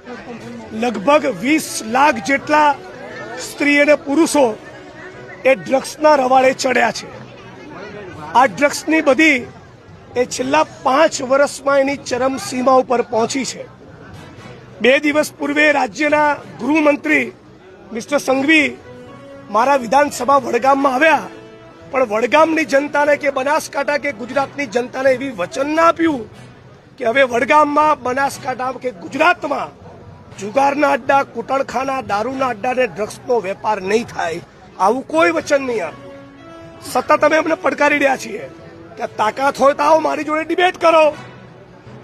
લગભગ 20 લાખ જેટલા સ્ત્રી અને પુરુષો એ ડ્રગ્સના રવાડે ચડ્યા છે। આ ડ્રગ્સની બધી એ છેલ્લા 5 વર્ષમાં એની ચરમસીમા ઉપર પહોંચી છે। 2 દિવસ પૂર્વે રાજ્યના ગૃહમંત્રી મિસ્ટર સંઘવી મારા વિધાનસભા વડગામમાં આવ્યા, પણ વડગામની જનતાને કે બનાસકાંઠા કે ગુજરાતની જનતાને એવી વચન ના આપ્યું કે હવે વડગામમાં, બનાસકાંઠા કે ગુજરાતમાં જુગારના અડ્ડા, કૂટણખાના, દારૂના અડ્ડા અને ડ્રગ્સનો વેપાર નહીં થાય, આવું કોઈ વચન નહીં આપે। સતત અમે અમને પડકારી રહ્યા છીએ કે તાકાત હોય તો આવો મારી જોડે ડિબેટ કરો।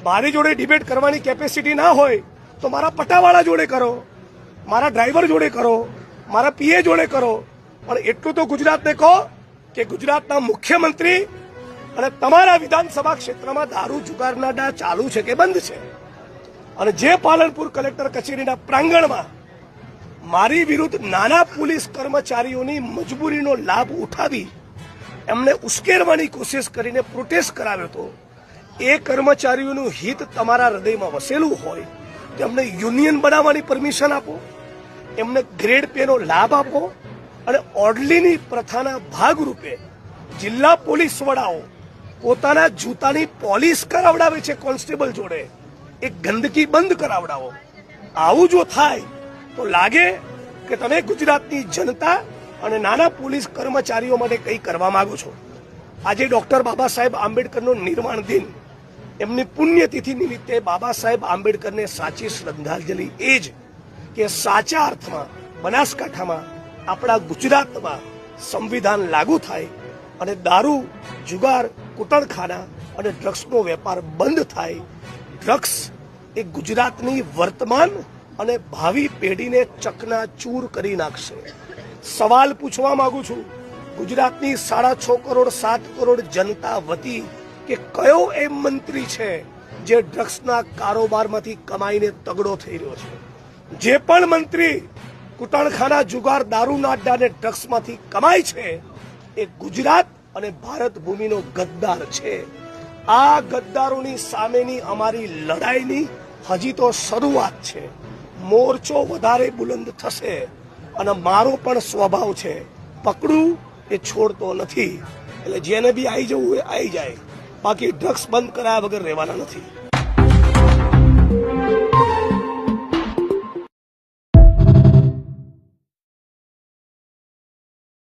મારી જોડે ડિબેટ કરવાની કેપેસિટી ના હોય તો મારા પટાવાળા જોડે કરો, મારા ડ્રાઈવર જોડે કરો, મારા પીએ જોડે કરો, પણ એટલું તો ગુજરાતને કહો કે ગુજરાતના મુખ્યમંત્રી અને તમારા વિધાનસભા ક્ષેત્રમાં દારૂ જુગારના અડ્ડા ચાલુ છે કે બંધ છે। અને જે પાલનપુર કલેક્ટર કચેરીના પ્રાંગણમાં મારી વિરુદ્ધ નાના પોલીસ કર્મચારીઓની મજબૂરીનો લાભ ઉઠાવી એમને ઉશ્કેરવાની કોશિશ કરીને પ્રોટેસ્ટ કરાવ્યો હતો, એ કર્મચારીઓનું હિત તમારા હૃદયમાં વસેલું હોય તો એમને યુનિયન બનાવવાની પરમિશન આપો, એમને ગ્રેડ પેનો લાભ આપો, અને ઓર્ડલીની પ્રથાના ભાગરૂપે જિલ્લા પોલીસ વડાઓ પોતાના જૂતાની પોલિશ કરાવડાવે છે કોન્સ્ટેબલ જોડે, એ ગંદકી બંધ કરાવડાવો। આવું જો થાય તો લાગે કે તમે ગુજરાતની જનતા અને નાના પોલીસ કર્મચારીઓ માટે કંઈ કરવા માંગો છો। આજે ડોક્ટર બાબા સાહેબ આંબેડકરનો નિર્વાણ દિન, એમની પુણ્યતિથિ નિમિત્તે બાબા સાહેબ આંબેડકરને સાચી શ્રદ્ધાંજલિ એ જ કે સાચા અર્થમાં બનાસકાંઠામાં, આપણા ગુજરાતમાં સંવિધાન લાગુ થાય અને દારૂ, જુગાર, કૂટણખાના અને ડ્રગ્સનો વેપાર બંધ થાય। ડ્રગ્સ એ ગુજરાતની વર્તમાન અને ભાવિ પેઢીને ચકનાચૂર કરી નાખશે। સવાલ પૂછવા માંગુ છું ગુજરાતની 6.5 કરોડ 7 કરોડ જનતા વતી કે કયો એ મંત્રી છે જે ડ્રગ્સના કારોબારમાંથી કમાઈને તગડો થઈ રહ્યો છે? જે પણ મંત્રી કૂટણખાના, જુગાર, દારૂના અડ્ડા અને ડ્રગ્સમાંથી કમાય છે એ ગુજરાત અને ભારત ભૂમિનો ગદ્દાર છે। આ ગદ્દારોની સામેની અમારી લડાઈની હજી તો શરૂઆત છે। મોરચો વધારે બુલંદ થશે અને મારો પણ સ્વભાવ છે પકડું એ છોડતો નથી, એટલે જેને બી આવી જવું એ આવી જાય, બાકી ડ્રગ્સ બંધ કરાયા વગર રહેવાના નથી।